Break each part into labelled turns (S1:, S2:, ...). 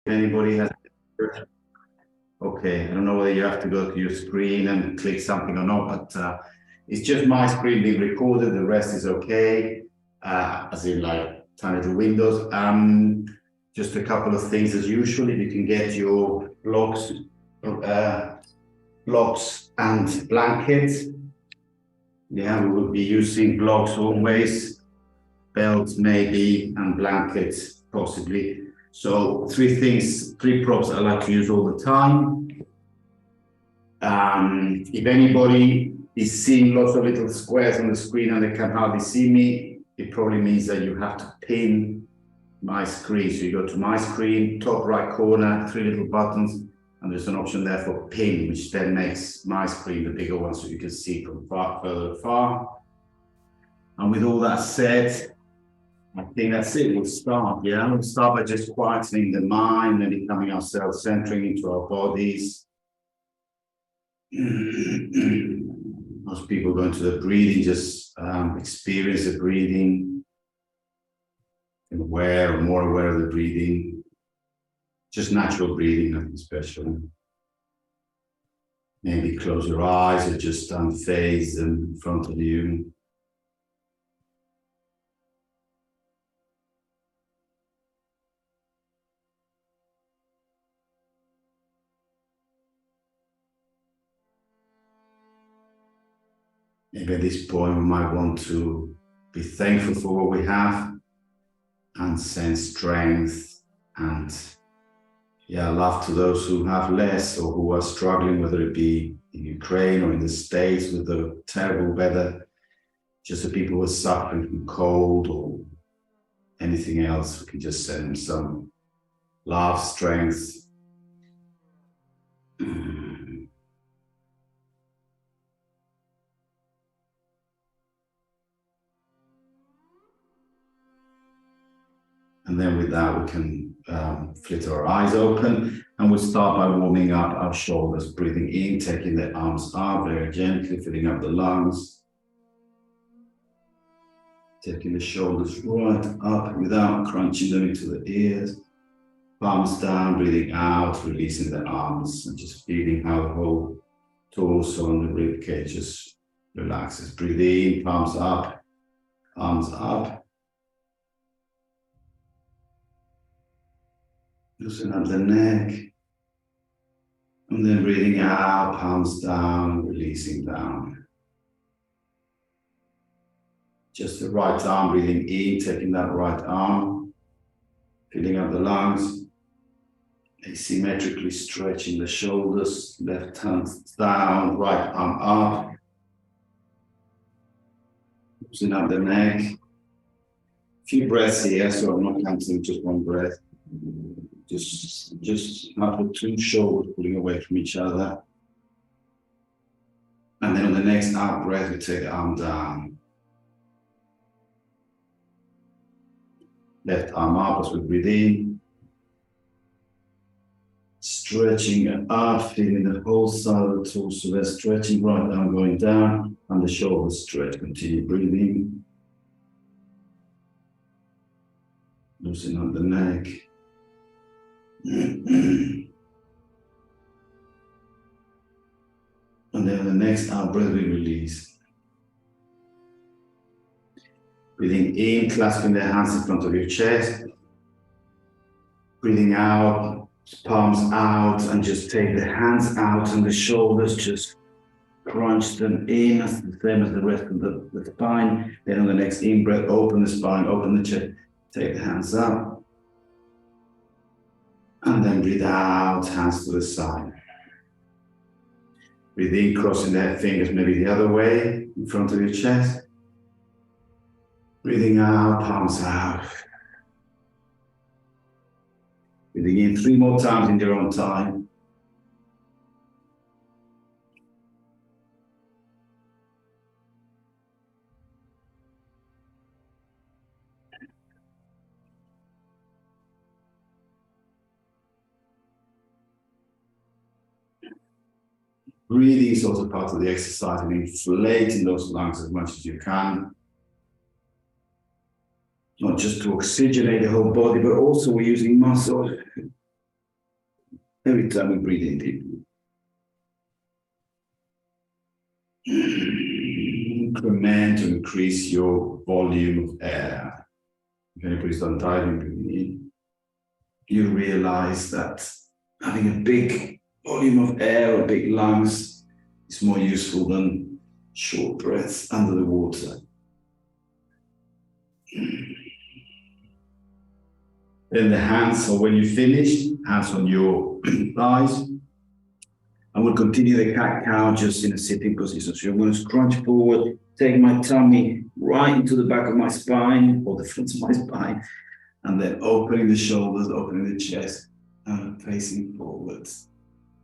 S1: Anybody has? Okay, I don't know whether you have to go to your screen and click something or not, but it's just my screen being recorded. The rest is okay, as in like tiny little windows. Just a couple of things as usual. If you can get your blocks and blankets. Yeah, we will be using blocks always, belts maybe, and blankets possibly. So three props I like to use all the time. If anybody is seeing lots of little squares on the screen and they can hardly see me, it probably means that you have to pin my screen. So you go to my screen, top right corner, three little buttons, and there's an option there for pin, which then makes my screen the bigger one so you can see from further far. And with all that said, I think that's it. We'll start. Yeah, we'll start by just quietening the mind and becoming ourselves, centering into our bodies. Most people go into the breathing, just experience the breathing, and aware or more aware of the breathing. Just natural breathing, nothing special. Maybe close your eyes or just face them in front of you. Maybe at this point we might want to be thankful for what we have and send strength and love to those who have less or who are struggling, whether it be in Ukraine or in the States with the terrible weather, just the people who are suffering from cold or anything else. We can just send them some love, strength. And then with that, we can flit our eyes open, and we'll start by warming up our shoulders, breathing in, taking the arms up very gently, filling up the lungs. Taking the shoulders right up without crunching them into the ears. Palms down, breathing out, releasing the arms, and just feeling how the whole torso and the rib cage just relaxes. Breathe in, palms up, arms up. Loosen up the neck, and then breathing out, palms down, releasing down. Just the right arm, breathing in, taking that right arm, filling up the lungs, asymmetrically stretching the shoulders, left hand down, right arm up, loosen up the neck. A few breaths here, so I'm not counting just one breath. Just not with two shoulders pulling away from each other. And then on the next out breath, we take the arm down. Left arm up as we breathe in. Stretching it up, feeling the whole side of the torso. We're stretching, right arm going down, and the shoulders stretch. Continue breathing. Loosen up the neck. And then the next out breath we release. Breathing in, clasping the hands in front of your chest. Breathing out, palms out, and just take the hands out and the shoulders, just crunch them in, as the same as the rest of the spine. Then on the next in breath, open the spine, open the chest, take the hands up. And then breathe out, hands to the side. Breathe in, crossing the fingers maybe the other way, in front of your chest. Breathing out, palms out. Breathing in 3 more times in your own time. Breathing is also part of the exercise and inflating those lungs as much as you can. Not just to oxygenate the whole body, but also we're using muscle every time we breathe in deeply. Increment to increase your volume of air. If anybody's done diving breathing in, you realize that having a big volume of air or big lungs is more useful than short breaths under the water. Then the hands, so when you finish, hands on your thighs. I will continue the cat-cow just in a sitting position. So I'm going to scrunch forward, take my tummy right into the back of my spine, or the front of my spine, and then opening the shoulders, opening the chest, and facing forwards.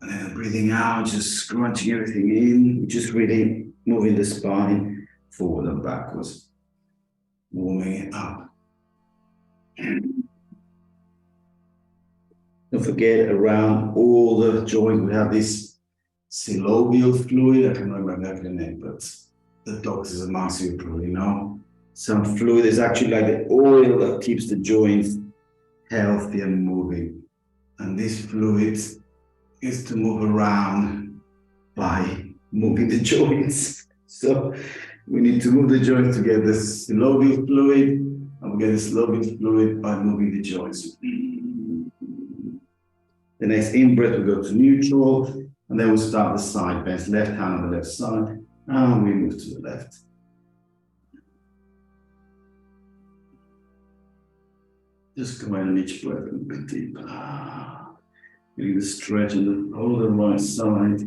S1: And then breathing out, just scrunching everything in, just really moving the spine forward and backwards, warming it up. Don't forget, around all the joints, we have this synovial fluid. I can't remember the name, but the doctors amongst you probably know. Some fluid is actually like the oil that keeps the joints healthy and moving. And this fluid is to move around by moving the joints. So we need to move the joints to get the synovial fluid, and we get the synovial fluid by moving the joints. The next in-breath, we go to neutral, and then we'll start the side bends, left hand on the left side, and we move to the left. Just come in each breath a little bit deeper. Feeling the stretch on the whole of the right side.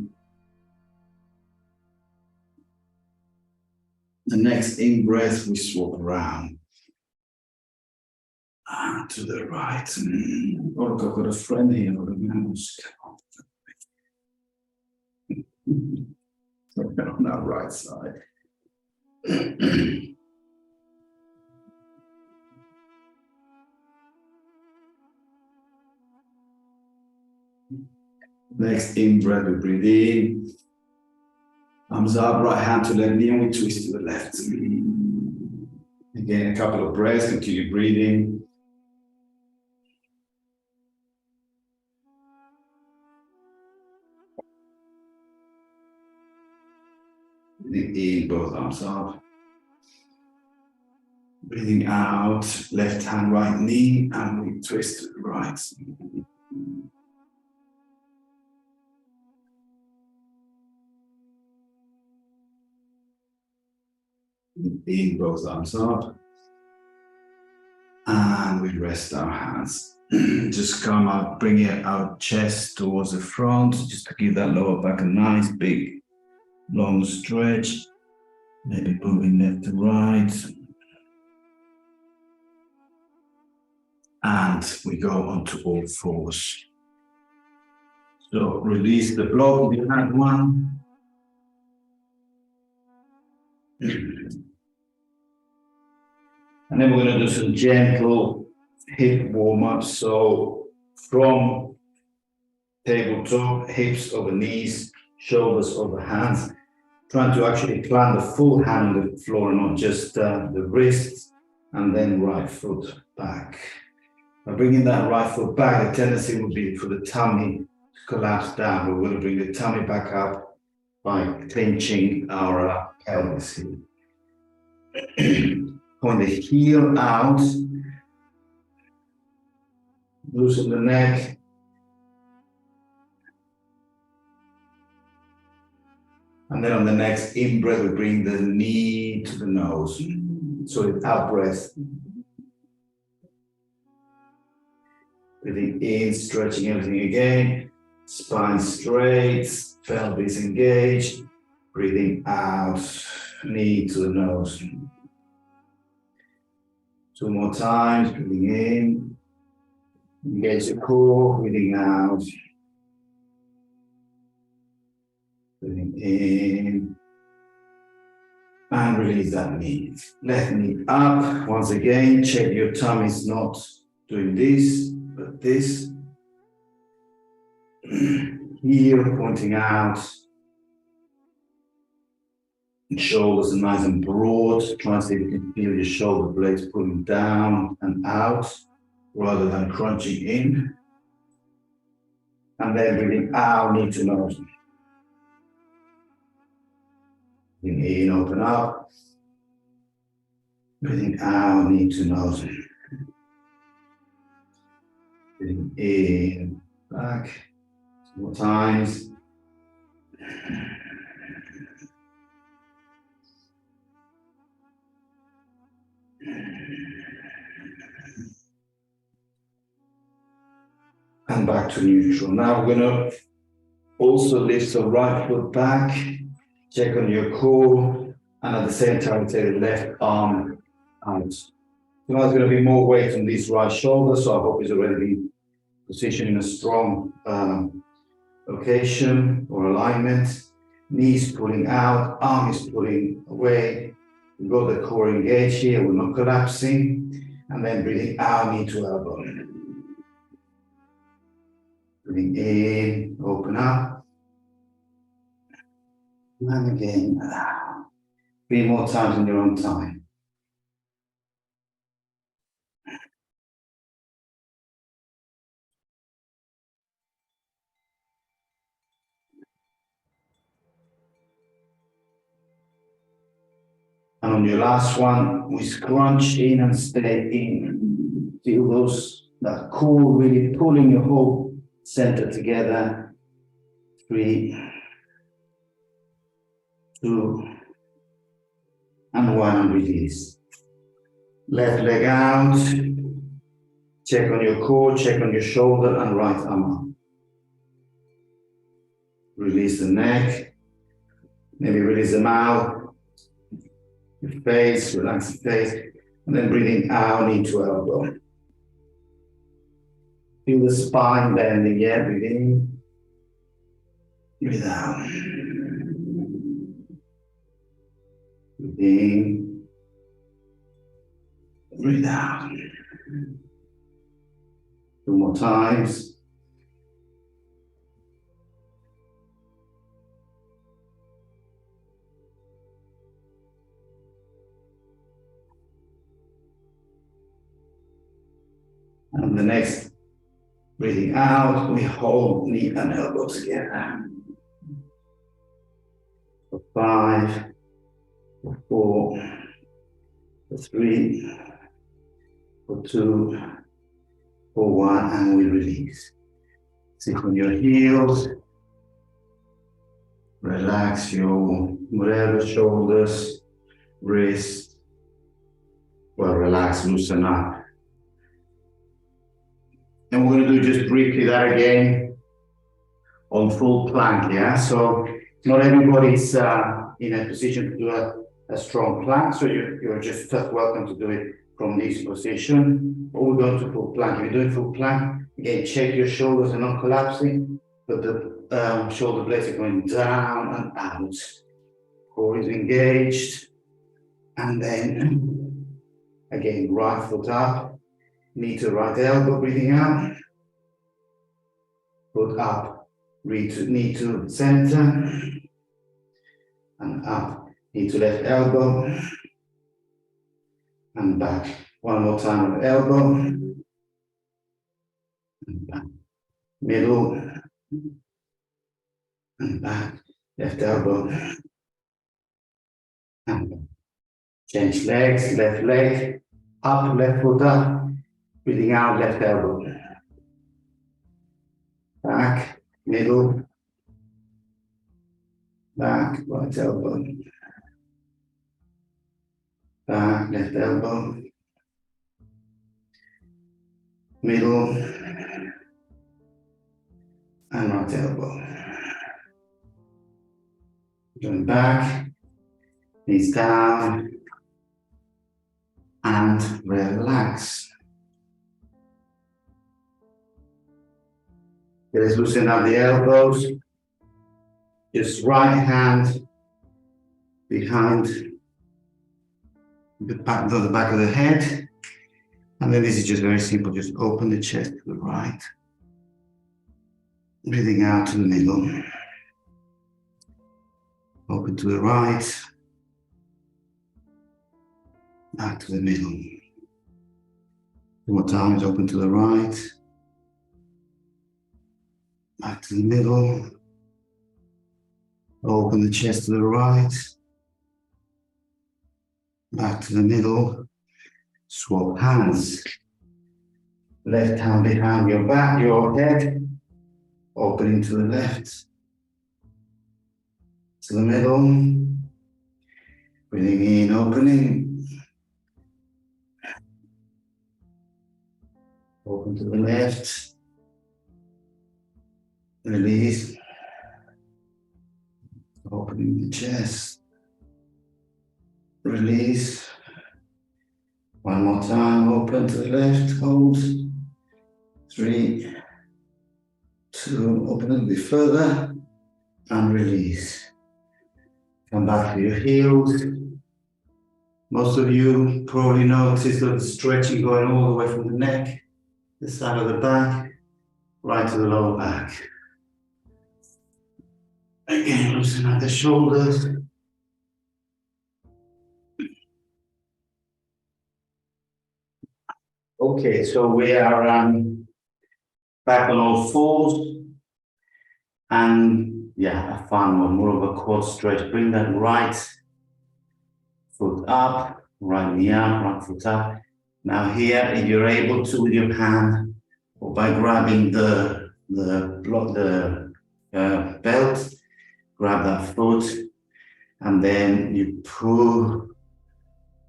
S1: The next in-breath, we swap around. To the right. Oh, look, I've got a friend here. On that right side. Next in-breath, we breathe in. Thumbs up, right hand to left knee, and we twist to the left. Again, a couple of breaths, continue breathing. Breathing in, both arms up. Breathing out, left hand, right knee, and we twist to the right. In, both arms up. And we rest our hands. Just come up, bring our chest towards the front, just to give that lower back a nice, big, long stretch. Maybe moving left to right. And we go onto all fours. So release the block if you had one. And then we're going to do some gentle hip warm-ups. So from tabletop, hips over knees, shoulders over hands. Trying to actually plant the full hand on the floor, not just the wrists, and then right foot back. By bringing that right foot back, the tendency would be for the tummy to collapse down. We're going to bring the tummy back up by clenching our pelvis here. Point the heel out, loosen the neck. And then on the next in-breath, we bring the knee to the nose. So it's out breath. Breathing in, stretching everything again. Spine straight, pelvis engaged. Breathing out, knee to the nose. 2 more times, breathing in. Engage the core, breathing out. Breathing in. And release that knee. Left knee up. Once again, check your tummy is not doing this, but this. Heel pointing out. Shoulders are nice and broad. Try and see if you can feel your shoulder blades pulling down and out rather than crunching in. And then breathing out, knee to nose. Breathing in, open up. Breathing out, knee to nose. Breathing in, back. 2 more times. And back to neutral. Now we're going to also lift the right foot back, check on your core, and at the same time take the left arm out. So now there's going to be more weight on this right shoulder, so I hope it's already been positioned in a strong location or alignment. Knees pulling out, arm is pulling away. We've got the core engaged here, we're not collapsing. And then breathing out, knee to elbow. Breathing in, open up. And again, 3 more times in your own time. And on your last one, we scrunch in and stay in. Feel that core really pulling your whole center together. 3, 2, and 1, and release. Left leg out. Check on your core, check on your shoulder, and right arm up. Release the neck. Maybe release the mouth. Your face, relax the face. And then breathing out, knee to elbow. Feel the spine bending, yeah, breathe in. Breathe out. Breathe in. Breathe out. 2 more times. And the next, breathing out, we hold knee and elbow together. For 5, for 4, for 3, for 2, for 1, and we release. Sit on your heels. Relax your whatever shoulders, wrists. Well, relax, loosen up. And we're going to do just briefly that again on full plank, yeah? So not everybody's in a position to do a strong plank, so you're just welcome to do it from this position. Or we're going to full plank. If you're doing full plank, again, check your shoulders are not collapsing, but the shoulder blades are going down and out. Core is engaged. And then, again, right foot up. Knee to right elbow, breathing out. Foot up, knee to center. And up, knee to left elbow. And back. 1 more time with elbow. And back. Middle. And back. Left elbow. And back. Change legs, left leg. Up, left foot up. Breathing out, left elbow. Back, middle. Back, right elbow. Back, left elbow. Middle. And right elbow. Going back. Knees down. And relax. Let's loosen up the elbows. Just right hand behind the back of the head. And then this is just very simple. Just open the chest to the right. Breathing out to the middle. Open to the right. Back to the middle. 2 more times, open to the right. Back to the middle. Open the chest to the right. Back to the middle. Swap hands. Left hand behind your back, your head. Opening to the left. To the middle. Breathing in, opening. Open to the left. Release. Opening the chest. Release. One more time. Open to the left. Hold. 3, 2. Open a little bit further. And release. Come back to your heels. Most of you probably notice the stretching going all the way from the neck, the side of the back, right to the lower back. Again, loosen up the shoulders. Okay, so we are back on all fours. And yeah, a fun one, more of a quad stretch. Bring that right foot up, right knee up, right foot up. Now here, if you're able to with your hand, or by grabbing the belt, grab that foot, and then you pull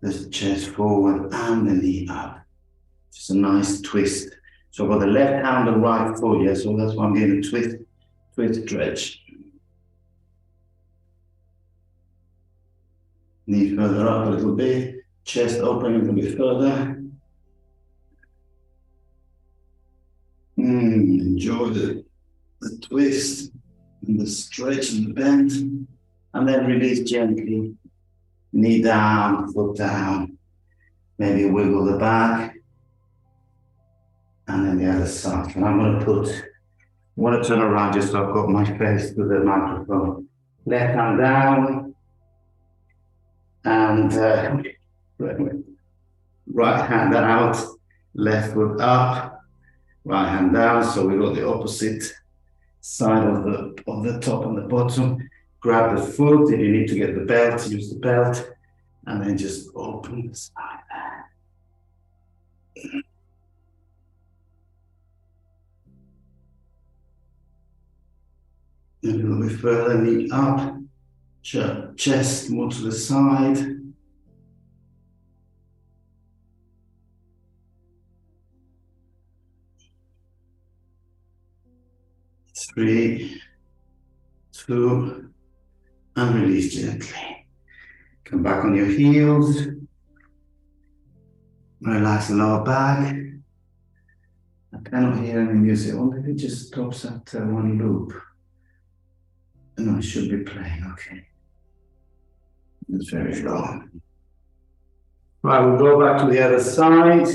S1: the chest forward and the knee up. Just a nice twist. So I've got the left hand and the right foot, yeah, so that's why I'm getting a twist stretch. Knee further up a little bit, chest open a little bit further. Enjoy the twist and the stretch and the bend, and then release gently. Knee down, foot down. Maybe wiggle the back, and then the other side. And I'm going to turn around just so I've got my face to the microphone. Left hand down, and right hand out, left foot up, right hand down. So we got the opposite side of the top and the bottom. Grab the foot. If you need to get the belt, use the belt, and then just open the side there. A little bit further, knee up, chest more to the side. Three, 2, and release gently. Come back on your heels. Relax the lower back. I cannot hear any music. I wonder if it just stops at one loop. No, it should be playing, okay. It's very low. Right, we'll go back to the other side.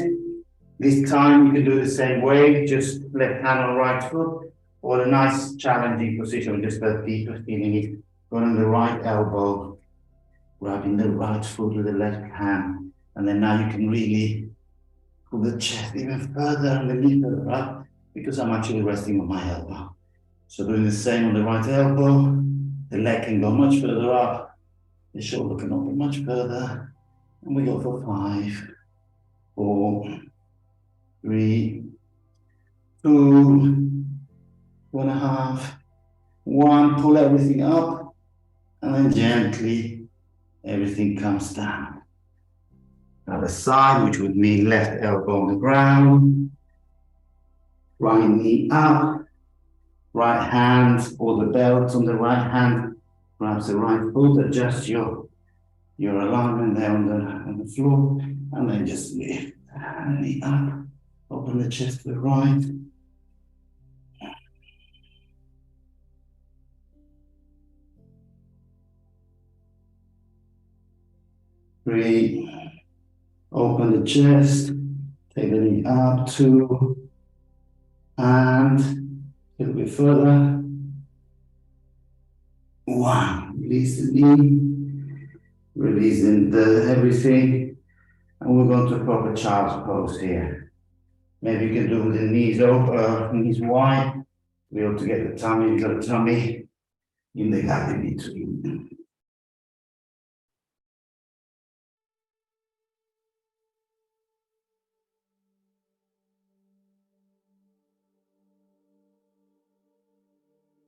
S1: This time you can do the same way, just left hand on right foot, or a nice challenging position, just that deeper feeling it. Going on the right elbow, grabbing the right foot with the left hand, and then now you can really pull the chest even further and the knee further up, because I'm actually resting on my elbow. So doing the same on the right elbow, the leg can go much further up, the shoulder can open much further, and we go for 5, 4, 3, 2, 2.5, 1, pull everything up, and then gently everything comes down. Other side, which would mean left elbow on the ground, right knee up, right hand or the belt on the right hand, grabs the right foot, adjust your alignment there on the floor, and then just lift the knee up, open the chest to the right. Three, open the chest, take the knee up, 2, and a little bit further. 1, release the knee, releasing everything, and we're going to proper child's pose here. Maybe you can do the knees open, knees wide, We ought to get the tummy, you got the tummy in the gap in between.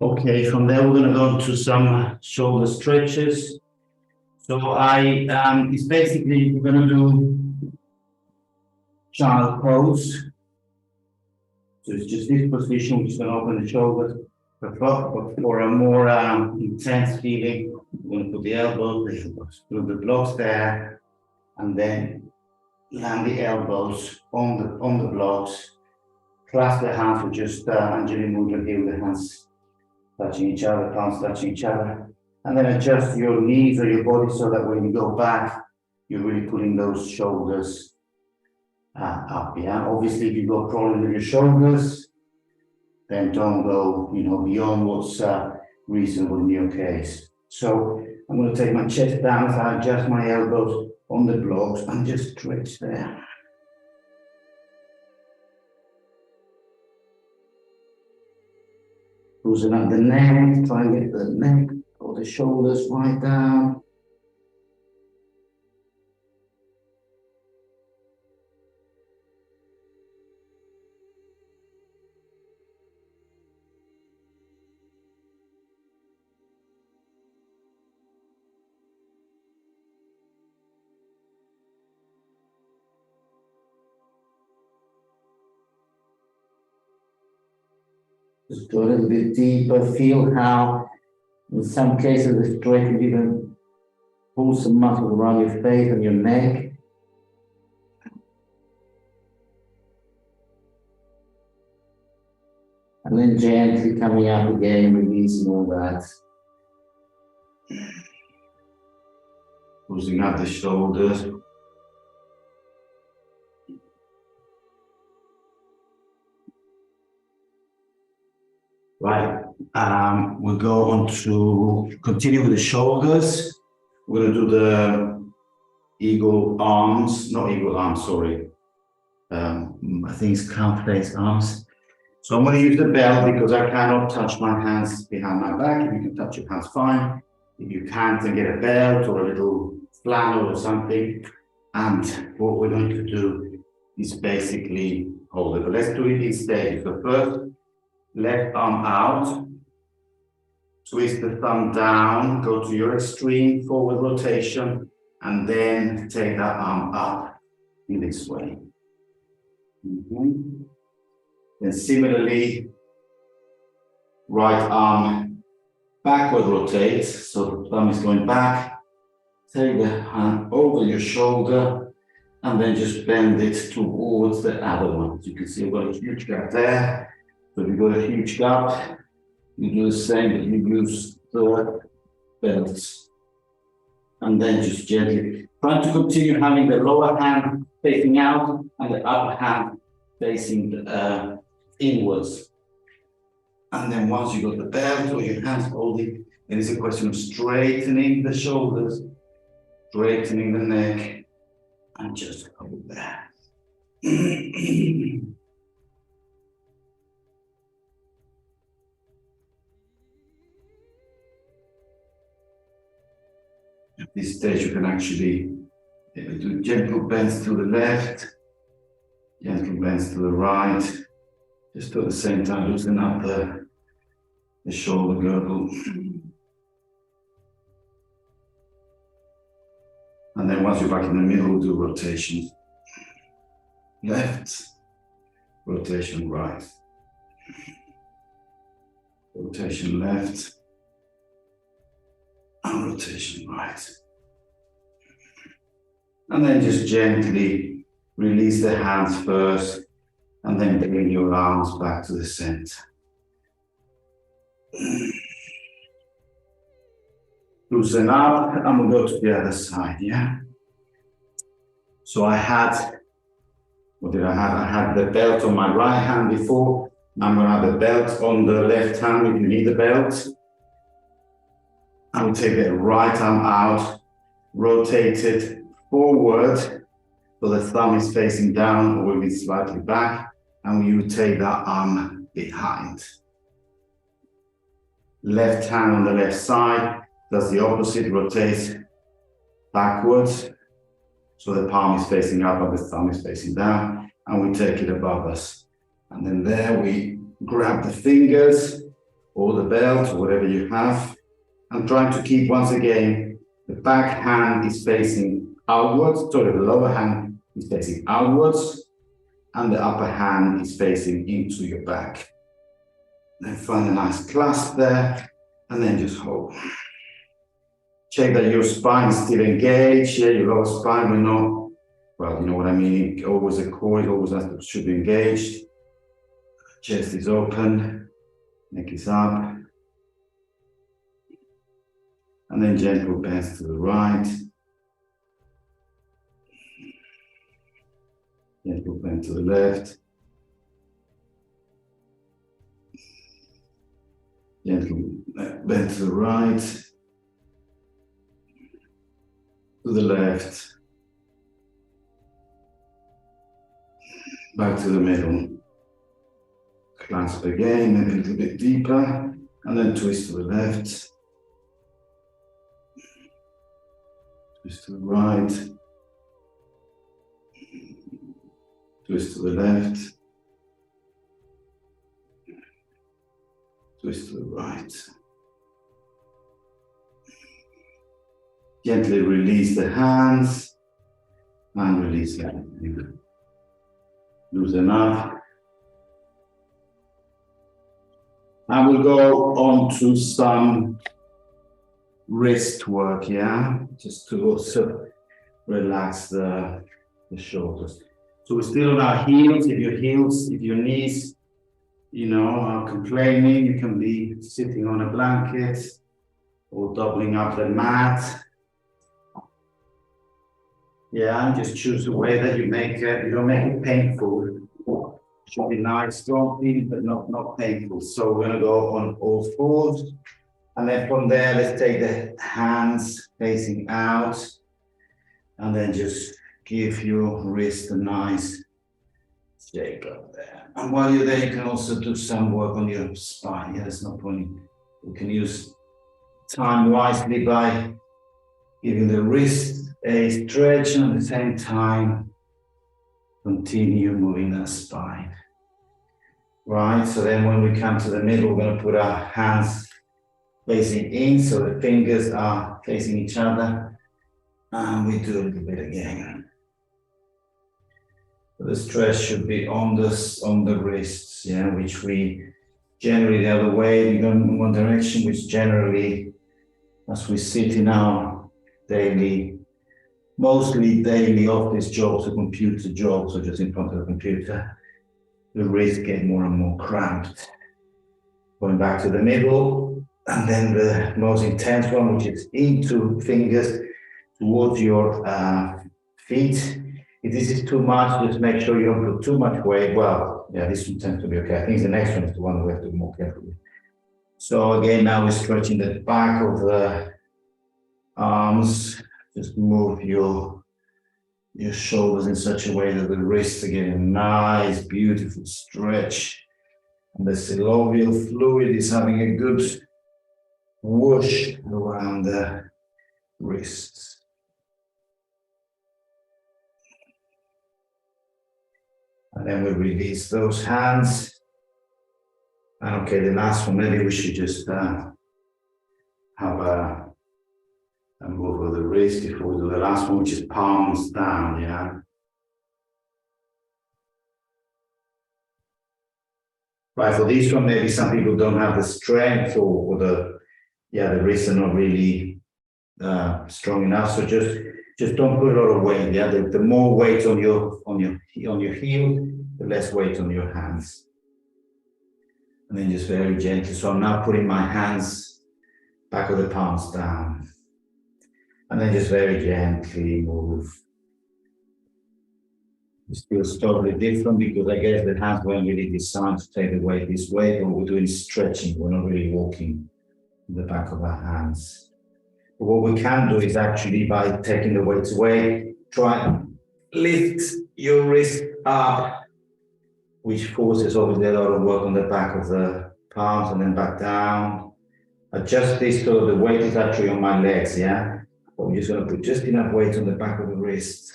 S1: Okay, from there we're going to go into some shoulder stretches. So it's basically, we're going to do child pose. So it's just this position, which is going to open the shoulders. But for a more intense feeling, we're going to put the elbows, through the blocks there, and then land the elbows on the blocks. Clasp the hands with just gently move your heel, the hands touching each other, palms touching each other. And then adjust your knees or your body so that when you go back, you're really putting those shoulders up, yeah? Obviously, if you've got a problem with your shoulders, then don't go, beyond what's reasonable in your case. So I'm going to take my chest down as I adjust my elbows on the blocks and just stretch there. Loosen up the neck, try and get the neck or the shoulders right down. Just go a little bit deeper, feel how, in some cases, the stretch can even pull some muscles around your face and your neck. And then gently coming up again, releasing all that. Loosening up the shoulders. Right, we'll go on to continue with the shoulders. We're going to do the eagle arms, not eagle arms, sorry. I think it's calf face arms. So I'm going to use the belt because I cannot touch my hands behind my back. If you can touch your hands, fine. If you can't, then get a belt or a little flannel or something. And what we're going to do is basically hold it. But let's do it in stages. So first, left arm out, twist the thumb down, go to your extreme forward rotation, and then take that arm up in this way. Then similarly, right arm backward rotates, so the thumb is going back, take the hand over your shoulder, and then just bend it towards the other one. As you can see, I've got a huge gap there. So if you've got a huge gap, you do the same, but you use the belts. And then just gently try to continue having the lower hand facing out and the upper hand facing inwards. And then once you got the belt or your hands holding, then it's a question of straightening the shoulders, straightening the neck, and just hold there. At this stage, you can actually do gentle bends to the left, gentle bends to the right, just at the same time loosen up the shoulder girdle. And then once you're back in the middle, we'll do rotation. Left, rotation right, rotation left, and rotation right. And then just gently release the hands first, and then bring your arms back to the center. Loosen up, and we'll go to the other side, yeah? So I had, what did I have? I had the belt on my right hand before. Now I'm going to have the belt on the left hand if you need the belt. I will take the right arm out, rotate it forward, so the thumb is facing down or will be slightly back, and you take that arm behind. Left hand on the left side does the opposite, rotates backwards. So the palm is facing up and the thumb is facing down, and we take it above us. And then there we grab the fingers or the belt or whatever you have, and trying to keep, once again, the back hand is facing outwards, sorry, the lower hand is facing outwards, and the upper hand is facing into your back. Then find a nice clasp there, and then just hold. Check that your spine is still engaged. Yeah, your lower spine will not, well, you know what I mean. Always the core should be engaged. Chest is open, neck is up. And then gentle bends to the right. Gentle bend to the left. Gentle bend to the right. To the left. Back to the middle. Clasp again, maybe a little bit deeper. And then twist to the left. Twist to the right. Twist to the left. Twist to the right. Gently release the hands and release everything. Loosen up. And we'll go on to some wrist work, yeah? Just to also relax the shoulders. So we're still on our heels. If your knees, are complaining, you can be sitting on a blanket or doubling up the mat. Yeah, and just choose a way that you don't make it painful. It should be nice, strong feeling, but not painful. So we're gonna go on all fours. And then from there, let's take the hands facing out. And then just give your wrist a nice shake up there. And while you're there, you can also do some work on your spine. Yeah, there's no point. You can use time wisely by giving the wrist a stretch, and at the same time, continue moving that spine. Right, so then when we come to the middle, we're going to put our hands facing in, so the fingers are facing each other, and we do a little bit again. The stress should be on the wrists, yeah, which we generally the other way, we go in one direction, which generally, as we sit in our mostly daily office jobs or computer jobs, or just in front of the computer, the wrists get more and more cramped. Going back to the middle, and then the most intense one, which is into fingers towards your feet. If this is too much, just make sure you don't put too much weight. Well, yeah, this one tends to be okay. I think the next one is the one we have to be more careful with. So again, now we're stretching the back of the arms. Just move your shoulders in such a way that the wrists are getting a nice, beautiful stretch. And the synovial fluid is having a good whoosh around the wrists. And then we release those hands. And okay, the last one, maybe we should just have a move of the wrist before we do the last one, which is palms down, yeah? Right, for this one, maybe some people don't have the strength or the wrists are not really strong enough. So just don't put a lot of weight. Yeah, the more weight on your heel, the less weight on your hands. And then just very gently. So I'm now putting my hands back of the palms down. And then just very gently move. This feels totally different because I guess the hands weren't really designed to take the weight this way, but we're doing stretching. We're not really walking the back of our hands. But what we can do is actually, by taking the weights away, try and lift your wrist up, which forces obviously a lot of work on the back of the palms, and then back down. adjust this so the weight is actually on my legs, yeah? I'm just going to put just enough weight on the back of the wrist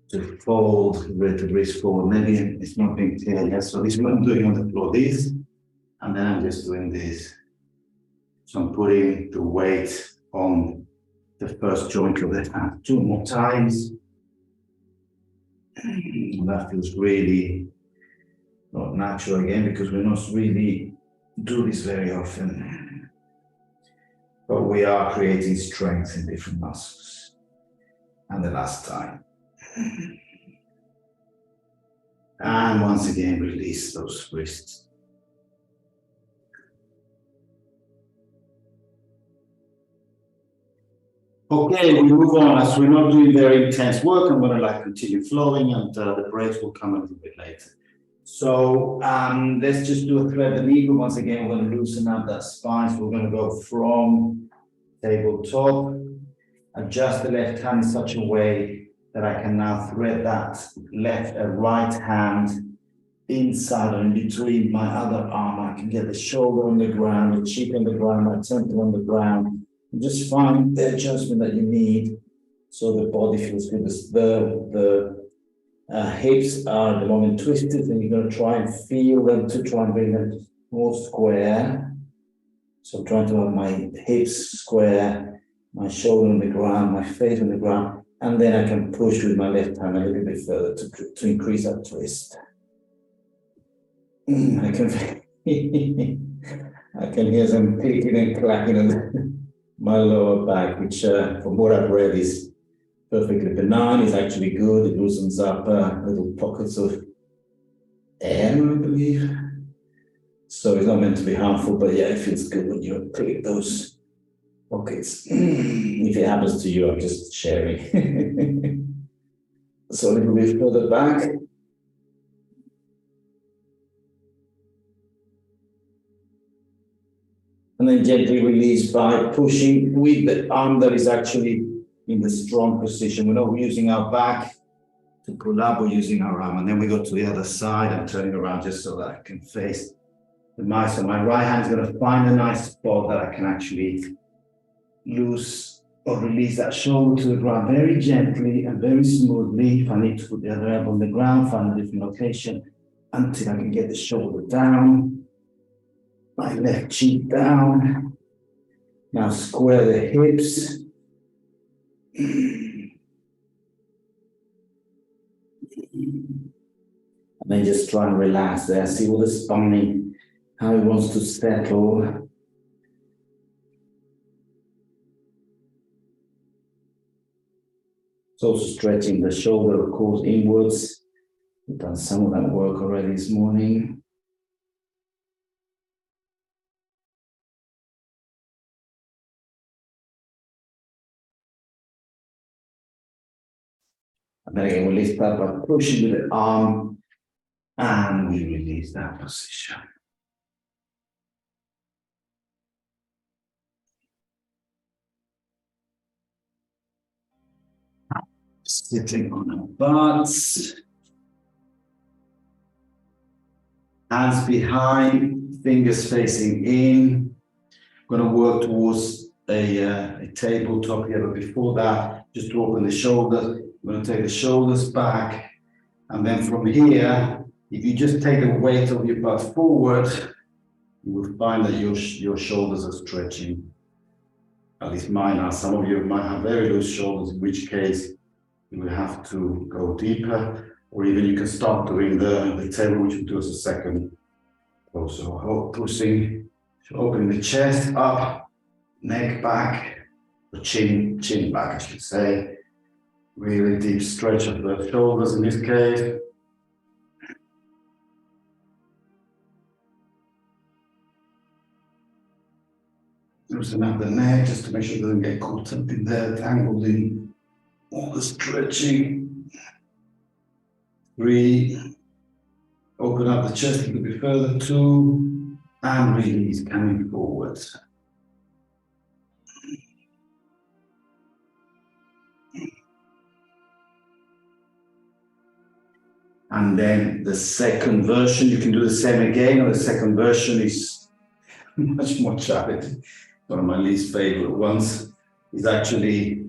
S1: to fold the wrist forward. Maybe it's not being clear yet. So this is what I'm doing on the floor, this, and then I'm just doing this. So I'm putting the weight on the first joint of the hand 2 more times. And that feels really not natural again, because we're not really do this very often. But we are creating strength in different muscles. And the last time. And once again, release those wrists. Okay, we move on. As we're not doing very intense work, I'm going to continue flowing, and the breaks will come a little bit later. So let's just do a thread the needle. Once again, we're going to loosen up that spine. So we're going to go from tabletop, adjust the left hand in such a way that I can now thread that right hand inside or in between my other arm. I can get the shoulder on the ground, the cheek on the ground, my temple on the ground. And just find the adjustment that you need so the body feels good. The hips are at the moment twisted, and you're going to try and feel them to try and bring them more square. So I'm trying to have my hips square, my shoulder on the ground, my face on the ground, and then I can push with my left hand a little bit further to increase that twist. I can hear some clicking and clacking on my lower back, which from what I've read is perfectly benign. It's actually good. It loosens up little pockets of air, I believe. So it's not meant to be harmful, but yeah, it feels good when you click those pockets. If it happens to you, I'm just sharing. So a little bit further back. And then gently release by pushing with the arm that is actually in the strong position. We're not using our back to pull up, we're using our arm. And then we go to the other side. I'm turning around just so that I can face the mice. So my right hand is going to find a nice spot that I can actually loose or release that shoulder to the ground very gently and very smoothly. If I need to put the other elbow on the ground, find a different location until I can get the shoulder down. My left cheek down. Now square the hips. And then just try and relax there. See all the spine, how it wants to settle. It's also stretching the shoulder, of course, inwards. We've done some of that work already this morning. And then again, we lift up by pushing with the arm, and we release that position. Sitting on our butts. Hands behind, fingers facing in. I'm going to work towards a tabletop here, but before that, just to open the shoulders. I'm going to take the shoulders back, and then from here, if you just take the weight of your butt forward, you will find that your shoulders are stretching. At least mine are. Some of you might have very loose shoulders, in which case you will have to go deeper, or even you can start doing the table, which we'll do as a second. Also pushing, opening the chest up, neck back, or chin back, I should say. Really deep stretch of the shoulders in this case. Loosen up the neck just to make sure it doesn't get caught up in there, tangled in all the stretching. 3. Open up the chest a little bit further. 2. And release, coming forward. And then the second version, you can do the same again, or the second version is much more challenging. One of my least favorite ones is actually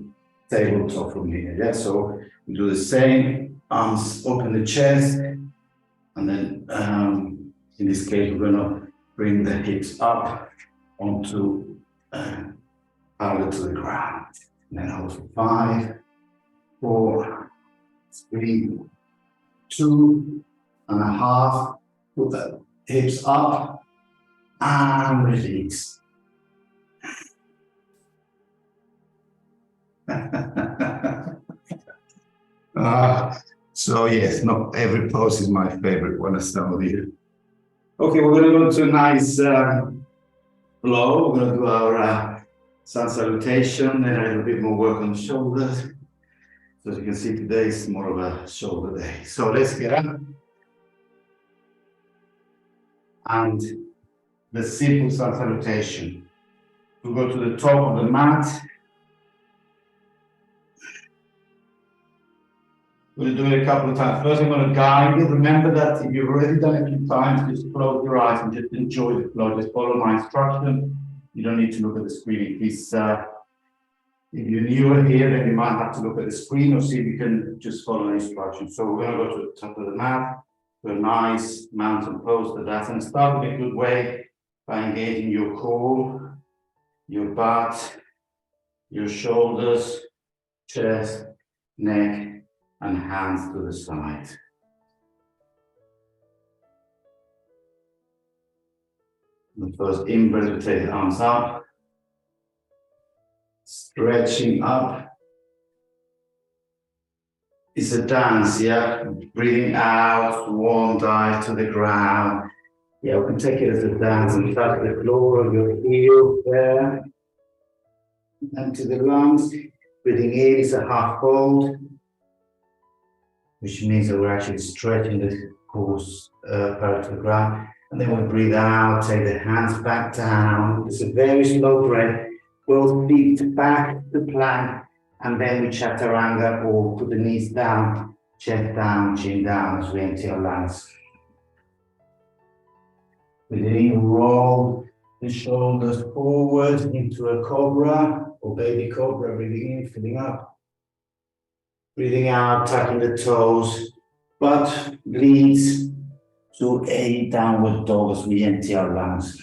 S1: tabletop from here. Yeah, so we do the same, arms open the chest, and then in this case, we're gonna bring the hips up onto parallel to the ground. And then hold for 5, 4, 3, 2.5. Put the hips up and release. So yes, not every pose is my favorite one, as some of you. Okay, we're going to go to a nice flow. We're going to do our sun salutation and a little bit more work on the shoulders. So as you can see, today is more of a shoulder day. So let's get up. And the simple sun salutation. We go to the top of the mat. We'll do it a couple of times. First, I'm going to guide you. Remember that if you've already done it a few times, just close your eyes and just enjoy the flow. Just follow my instruction. You don't need to look at the screen. If you're newer here, then you might have to look at the screen or see if you can just follow the instructions. So we're going to go to the top of the mat, to a nice mountain pose to that, and start in a good way by engaging your core, your butt, your shoulders, chest, neck, and hands to the side. The first in-breath, we take the arms up, stretching up. It's a dance, yeah? Breathing out, warm dive to the ground. Yeah, we can take it as a dance and touch the floor of your heel there. And to the lungs. Breathing in is a half fold, which means that we're actually stretching the core parallel to the ground. And then we breathe out, take the hands back down. It's a very slow breath. Both feet back to plank, and then we chaturanga or put the knees down, chest down, chin down as we empty our lungs. Breathing, roll the shoulders forward into a cobra or baby cobra. Breathing in, filling up. Breathing out, tucking the toes, butt leads to a downward dog as we empty our lungs.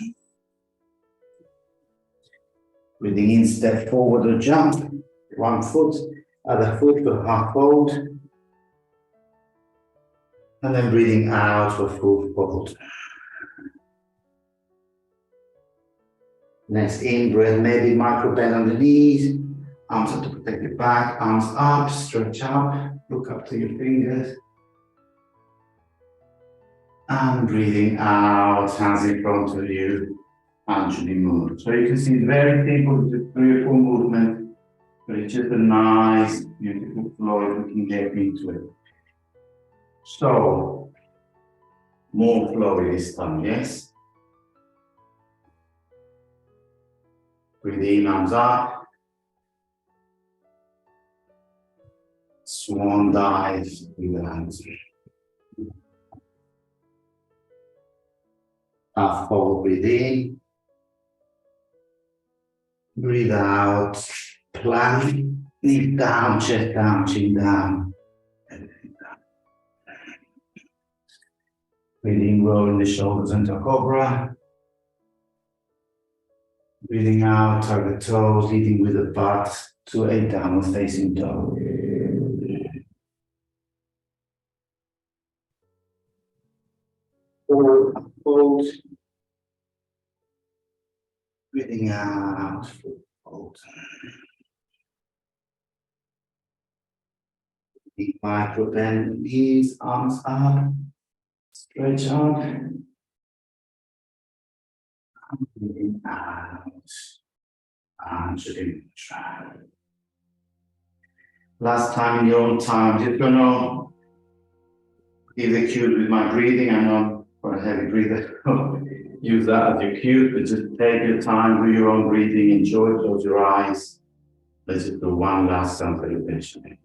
S1: Breathing in, step forward or jump, one foot, other foot to half fold. And then breathing out for full fold. Next in breath, maybe micro bend on the knees, arms up to protect the back, arms up, stretch up, look up to your fingers. And breathing out, hands in front of you, anjali move. So you can see very simple, just 3 or 4 movements, but it's just a nice, beautiful flow if we can get into it. So, more flowy this time, yes? Breathe in, arms up. Swan dive with the hands. Half fold, breathe in. Breathe out, plank, knee down, chest down, chin down. Breathing, rolling the shoulders into a cobra. Breathing out, tug the toes, leading with the butt to a downward facing dog. Forward, fold. Breathing out, fold. Deep micro bend, knees, arms up, stretch up. Breathing out, anjali mudra. Last time in your own time, just gonna give the cue with my breathing. I'm not quite a heavy breather. Use that as your cue, but just take your time, do your own breathing, enjoy, close your eyes. Let's just do one last sun salutation.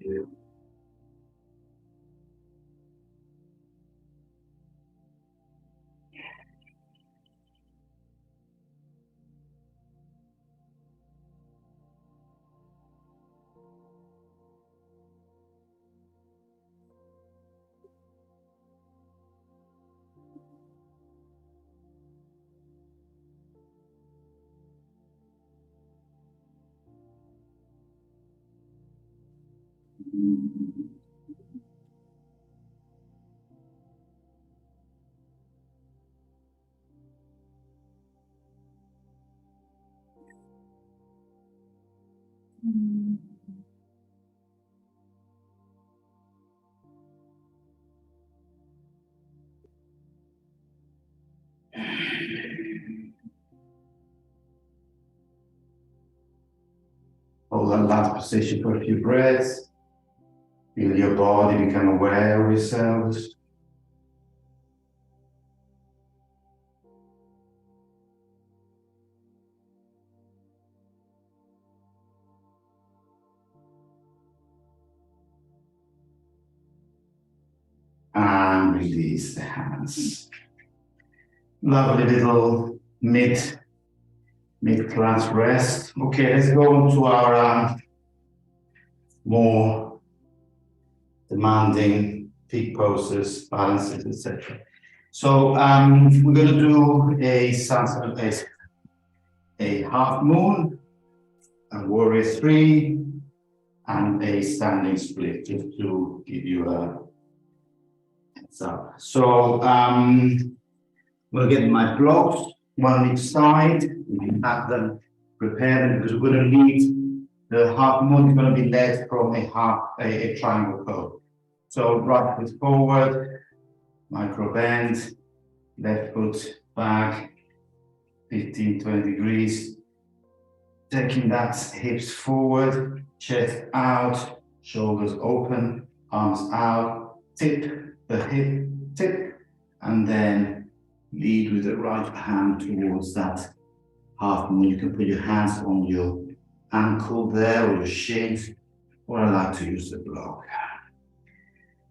S1: Hold that last position for a few breaths. Feel your body become aware of yourselves. And release the hands. Lovely little mid-class rest. Okay, let's go on to our more demanding peak poses, balances, etc. So we're going to do a half moon, a warrior 3, and a standing split, just to give you a heads up. So we'll get my blocks, one each side. We can have them prepared because we're going to lead. The half moon is going to be led from a triangle pose. So right foot forward, micro bend, left foot back, 15, 20 degrees. Taking that hips forward, chest out, shoulders open, arms out, tip the hip, tip, and then lead with the right hand towards that half moon. You can put your hands on your ankle there or your shins, or I like to use the block.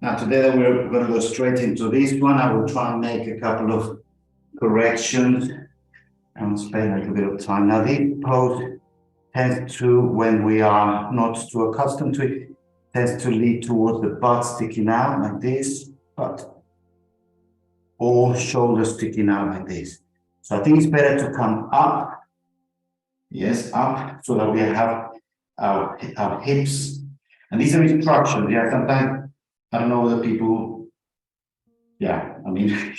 S1: Now today we're going to go straight into this one. I will try and make a couple of corrections and spend a little bit of time. Now this pose tends to, when we are not too accustomed to it, tends to lead towards the butt sticking out like this, but or shoulders sticking out like this. So I think it's better to come up, yes, up, so that we have our hips. And these are instructions, yeah, sometimes, I don't know whether people, yeah, I mean,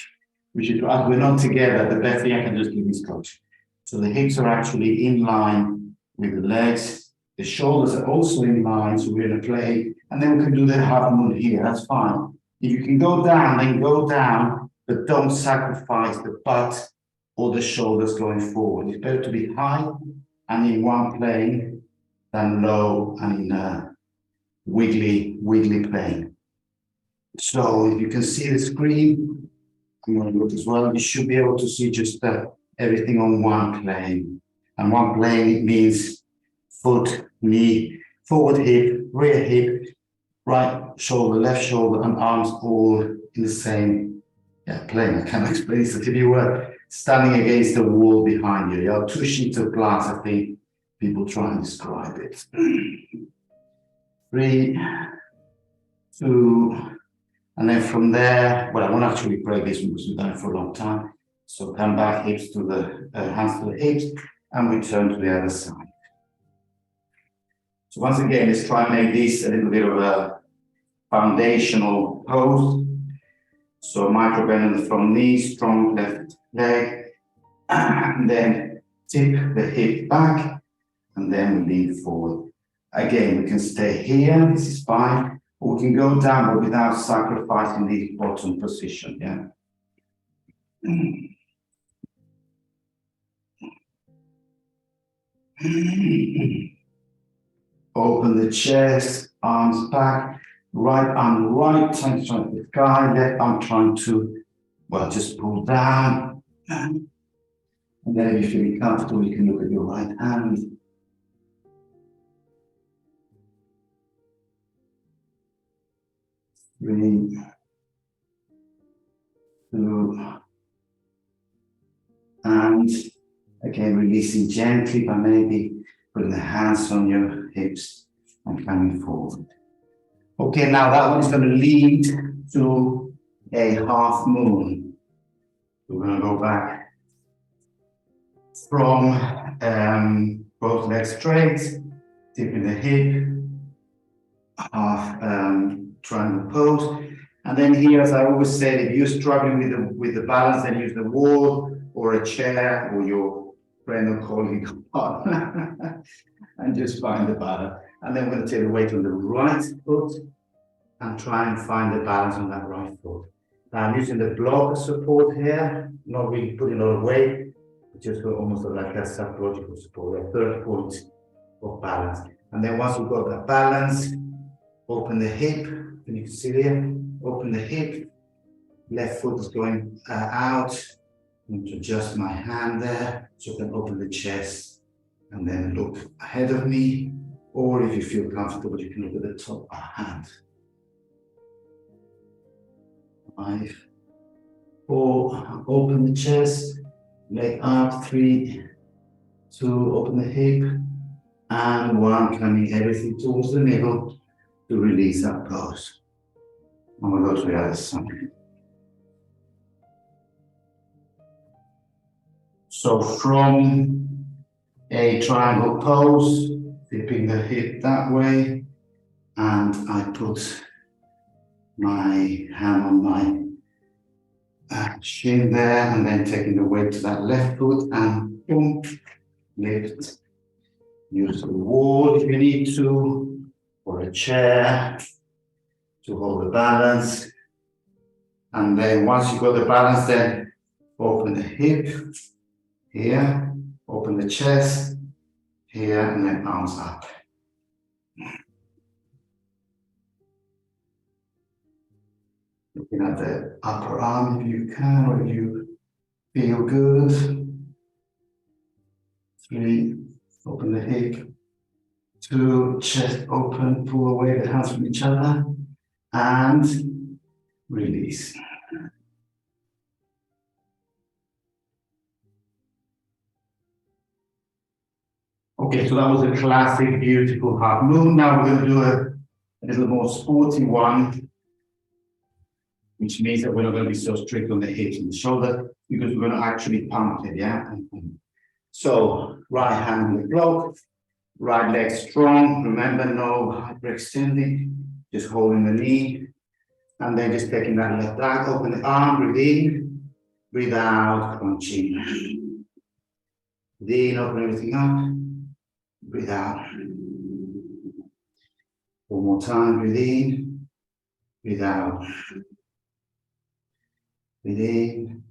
S1: we should, as we're not together, the best thing I can just give instruction. So the hips are actually in line with the legs. The shoulders are also in line, so we're going to play, and then we can do the half moon here, that's fine. If you can go down, then go down, but don't sacrifice the butt or the shoulders going forward. It's better to be high and in one plane than low and in a wiggly plane. So if you can see the screen, I'm going to look as well, you should be able to see just everything on one plane. And one plane, it means foot, knee, forward hip, rear hip, right shoulder, left shoulder, and arms all in the same plane. I cannot explain this. If you were standing against the wall behind you, you have two sheets of glass, I think people try and describe it. 3, 2, and then from there, well, I won't actually break this one because we've done it for a long time. So come back, hips to the hands to the hips, and we turn to the other side. So once again, let's try and make this a little bit of a foundational pose. So micro bend from knee, strong left leg, and then tip the hip back, and then we lean forward. Again, we can stay here, this is fine, or we can go down, but without sacrificing the bottom position, yeah? Open the chest, arms back, right arm right, trying to the sky, left arm trying to, well, just pull down. And then if you're feeling comfortable, you can look at your right hand. Three, 2, and again, releasing gently, but maybe putting the hands on your hips and coming forward. Okay, now that one is going to lead to a half moon. We're going to go back from both legs straight, tipping the hip, half triangle pose. And then here, as I always said, if you're struggling with the balance, then use the wall or a chair or your friend or colleague and just find the balance. And then we're going to take the weight on the right foot and try and find the balance on that right foot. Now I'm using the block as support here, not really putting a lot of weight, just almost like a psychological support, a third point of balance. And then once you've got that balance, open the hip, and you can see there, open the hip, left foot is going out. I'm going to adjust my hand there, so I can open the chest and then look ahead of me, or if you feel comfortable, you can look at the top of my hand. 5, 4, open the chest, leg up, 3, 2, open the hip, and 1, coming everything towards the middle to release that pose. And we'll go to the other side. So from a triangle pose, dipping the hip that way, and I put my hand on my shin there, and then taking the weight to that left foot, and boom, lift. Use the wall if you need to, or a chair to hold the balance. And then once you got the balance, then open the hip here, open the chest here, and then arms up. Looking at the upper arm if you can, or if you feel good. 3, open the hip. 2, chest open, pull away the hands from each other, and release. Okay, so that was a classic, beautiful half moon. Now we're going to do a little more sporty one, which means that we're not going to be so strict on the hips and the shoulder, because we're going to actually pump it, yeah? So, right hand on the block, right leg strong. Remember, no hyperextending, just holding the knee. And then just taking that left leg, open the arm, breathe in, breathe out, crunching. Breathe in, open everything up. Breathe out. One more time, breathe in, breathe out. Breathe in,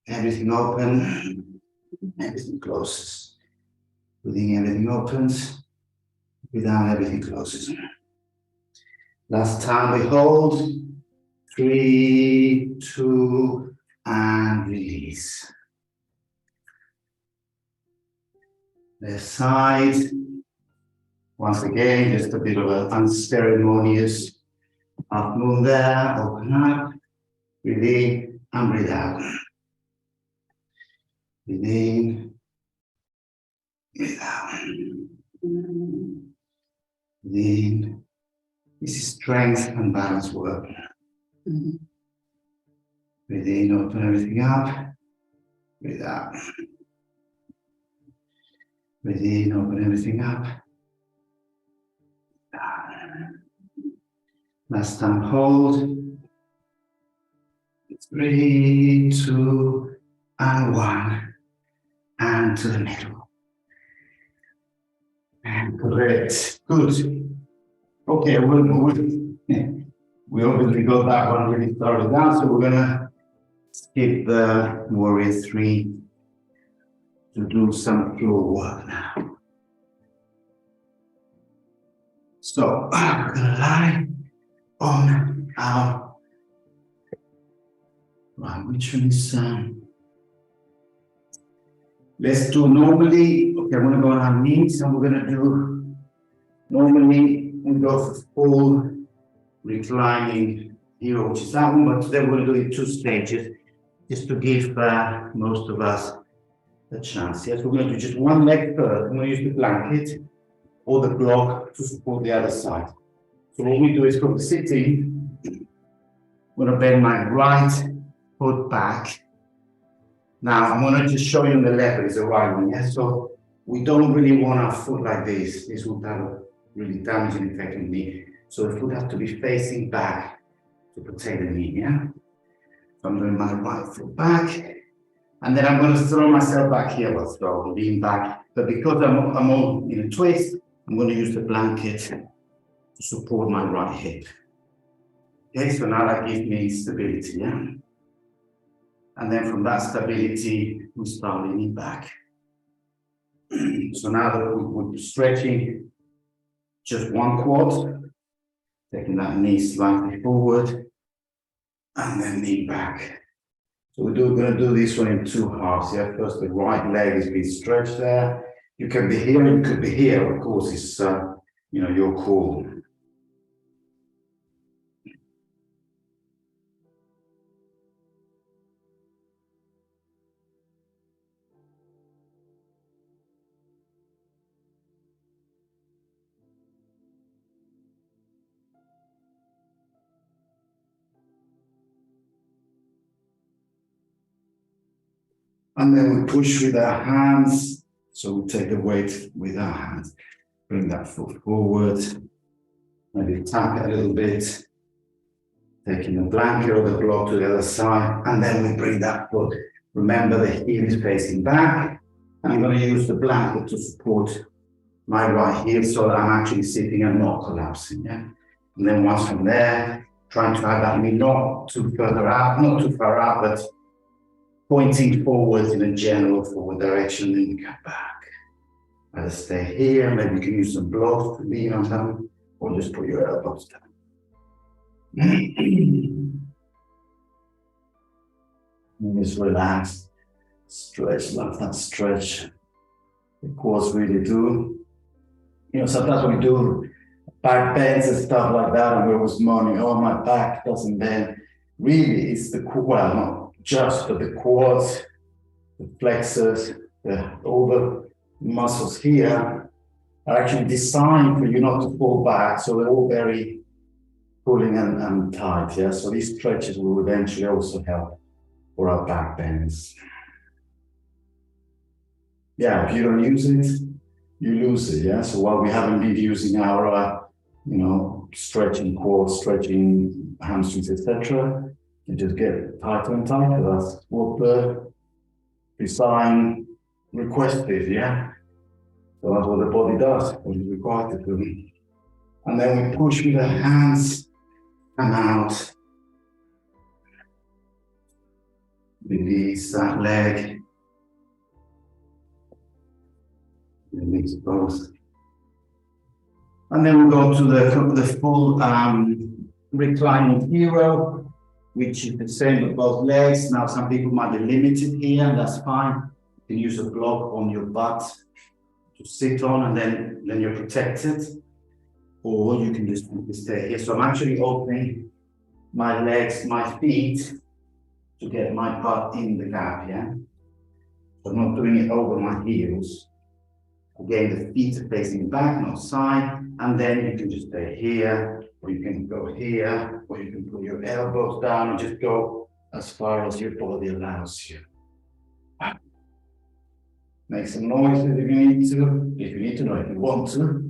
S1: everything open, everything closes. Breathing, everything opens, breathe out, everything closes. Last time we hold, 3, 2, and release. Left side. Once again, just a bit of an unceremonious half moon there. Open up, breathe in, and breathe out. Breathe in, breathe out. Breathe in. This is strength and balance work. Breathe in, open everything up. Breathe out. Breathe in, open everything up. Last time, hold. 3, 2, and 1. And to the middle. And correct. Good. Okay, we obviously got that one really started down, so we're gonna skip the warrior 3 to do some floor work now. So we're gonna lie on our right, which one is let's do normally. Okay, I'm gonna go on our knees, and we're gonna do normally we go for full reclining here, which is that one, but today we're going to do it 2 stages, just to give most of us a chance. Yes, we're going to do just one leg first. I'm going to use the blanket or the block to support the other side. So what we do is from sitting, I'm going to bend my right foot back. Now I'm going to just show you on the left, it's the right one. Yes, so we don't really want our foot like this. This would have really damaging effect on the knee. So the foot has to be facing back to protect the knee, yeah? So I'm doing my right foot back, and then I'm going to throw myself back here, so lean back. But because I'm all in a twist, I'm going to use the blanket to support my right hip. Okay, so now that gives me stability, yeah? And then from that stability, we start leaning back. So now that we're stretching just one quad, taking that knee slightly forward, and then knee back. So we're going to do this one in two halves, yeah? First, the right leg is being stretched there. You can be here, you could be here, of course, it's, your call. And then we push with our hands. So we take the weight with our hands. Bring that foot forward. Maybe tap it a little bit. Taking the blanket or the block to the other side. And then we bring that foot. Remember the heel is facing back. And I'm going to use the blanket to support my right heel so that I'm actually sitting and not collapsing. Yeah? And then once from there, trying to have that knee not too further out, not too far out, but pointing forward in a general forward direction, then you come back. Either stay here, maybe you can use some blocks to lean on them, or just put your elbows down. And just relax, stretch, let that stretch. The quads really do. Sometimes we do back bends and stuff like that, and we're always moaning, oh, my back doesn't bend. Really, it's the not just, but the quads, the flexors, all the muscles here are actually designed for you not to fall back, so they're all very pulling and tight, yeah? So these stretches will eventually also help for our back bends. Yeah, if you don't use it, you lose it, yeah? So while we haven't been using our, stretching quads, stretching hamstrings, etc., you just get tighter and tighter. That's what the design requested, yeah? So that's what the body does, what is required to do. And then we push with the hands and out. Release that leg. Release both. And then we go to the full reclining hero, which is the same with both legs. Now, some people might be limited here, and that's fine. You can use a block on your butt to sit on, and then you're protected. Or you can just stay here. So I'm actually opening my legs, my feet, to get my butt in the gap, yeah? So I'm not doing it over my heels. Again, the feet are facing back, not side, and then you can just stay here, or you can go here, or you can put your elbows down and just go as far as your body allows you. Make some noises if you need to, if you want to.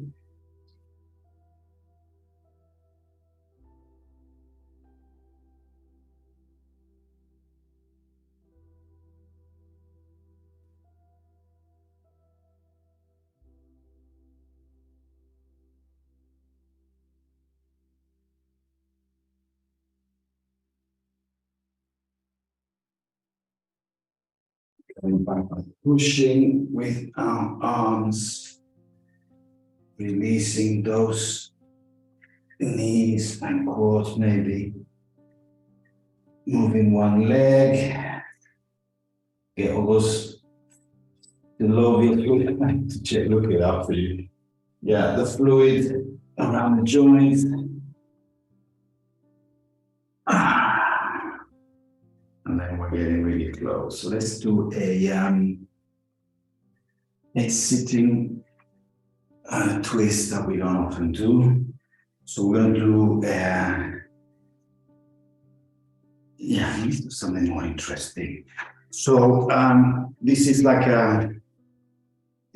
S1: Coming back by pushing with our arms, releasing those knees and quads, maybe moving one leg, get all those synovial fluid, to check, look it up for you. Yeah, the fluid around the joints. And then we're getting really close. So let's do a sitting twist that we don't often do. So we're going to do, let's do something more interesting. So this is like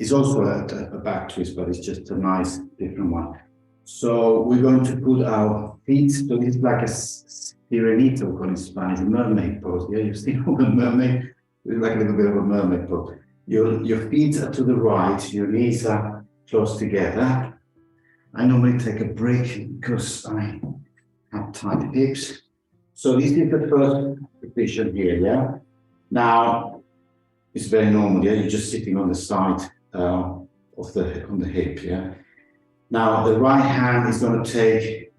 S1: It's also a back twist, but it's just a nice different one. So we're going to put our feet, so it's like a sirenito called in Spanish, mermaid pose. Yeah, you've seen all the mermaid, it's like a little bit of a mermaid pose. Your feet are to the right, your knees are close together. I normally take a break because I have tight hips. So this is the first position here, yeah? Now, it's very normal, yeah? You're just sitting on the side on the hip, yeah? Now, the right hand is going to take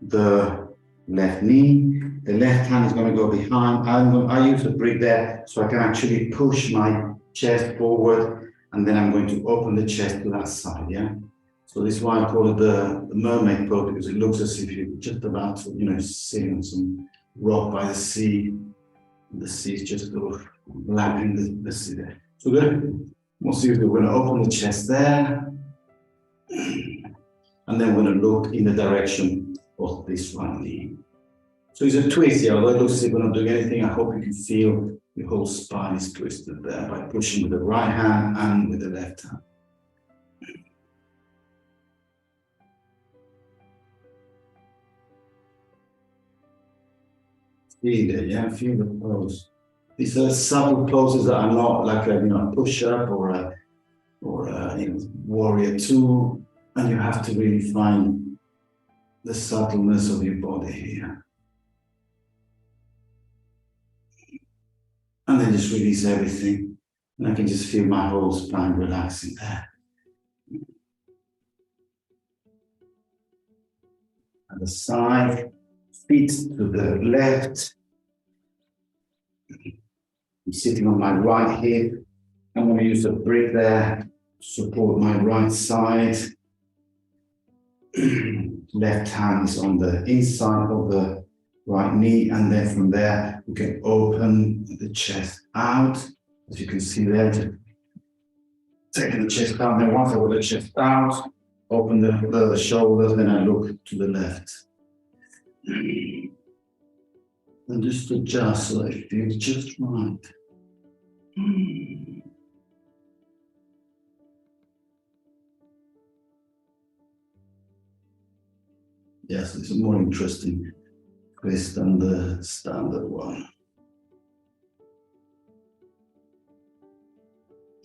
S1: the left knee. The left hand is going to go behind. I use a brick there so I can actually push my chest forward, and then I'm going to open the chest to that side, yeah? So this is why I call it the mermaid pose, because it looks as if you're just about to, sitting on some rock by the sea. The sea is just sort of lapping the sea there. So good. We'll see if we're going to open the chest there. And then we're going to look in the direction of this right knee. So it's a twist here. Although it looks as if we're not doing anything, I hope you can feel the whole spine is twisted there by pushing with the right hand and with the left hand. Feel it, yeah, feel the pose. These are subtle poses that are not like a push-up or a warrior two, and you have to really find the subtleness of your body here. And then just release everything. And I can just feel my whole spine relaxing there. At the side, feet to the left. I'm sitting on my right hip. I'm going to use a brick there to support my right side. Left hand is on the inside of the right knee, and then from there we can open the chest out, as you can see there. Just taking the chest down. Then once I got the chest out, open the shoulders, then I look to the left. And just adjust so that it feels just right. Yes, it's a more interesting twist than the standard one.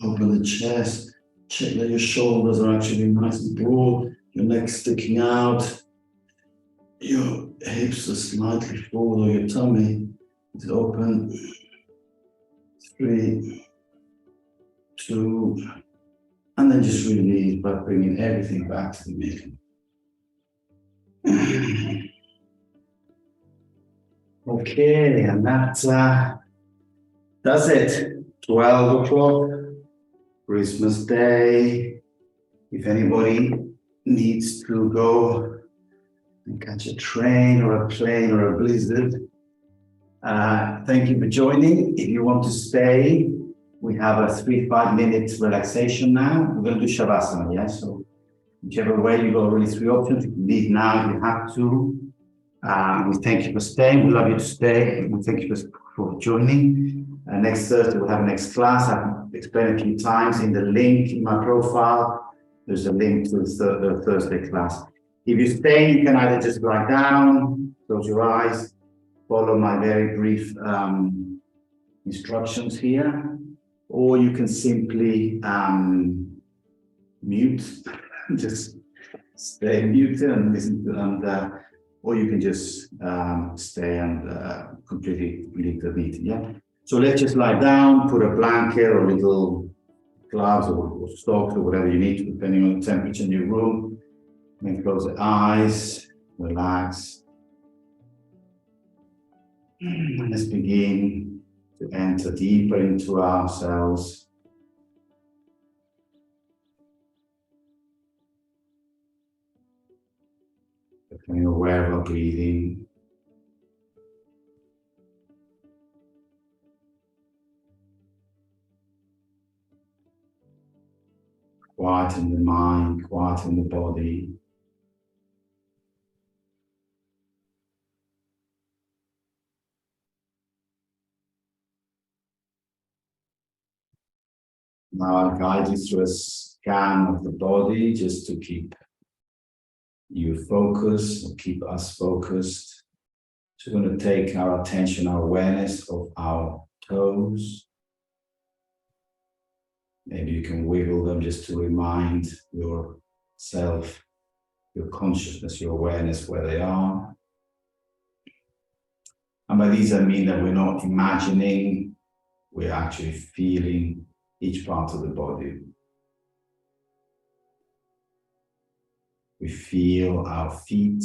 S1: Open the chest, check that your shoulders are actually nice and broad, your neck sticking out, your hips are slightly forward, or your tummy is open. 3, 2, and then just release by bringing everything back to the middle. Okay, and that's it. 12 o'clock, Christmas Day. If anybody needs to go and catch a train or a plane or a blizzard, thank you for joining. If you want to stay, we have a 3-5 minutes relaxation now. We're going to do Shavasana, yeah? So whichever way, you've got already 3 options. You can leave now if you have to. We thank you for staying. We love you to stay. We thank you for joining. Next Thursday, we'll have a next class. I've explained a few times in the link in my profile. There's a link to the Thursday class. If you stay, you can either just lie down, close your eyes, follow my very brief instructions here, or you can simply mute, just stay muted and listen to, or you can just stay and completely leave the meeting, yeah? So let's just lie down, put a blanket or little gloves or socks or whatever you need, depending on the temperature in your room. Then close the eyes, relax. And let's begin to enter deeper into ourselves. Becoming aware of our breathing. Quieten the mind, quieten the body. Now I'll guide you through a scan of the body just to keep you focused, or keep us focused. So we're going to take our attention, our awareness of our toes. Maybe you can wiggle them just to remind yourself, your consciousness, your awareness where they are. And by these I mean that we're not imagining, we're actually feeling each part of the body. We feel our feet.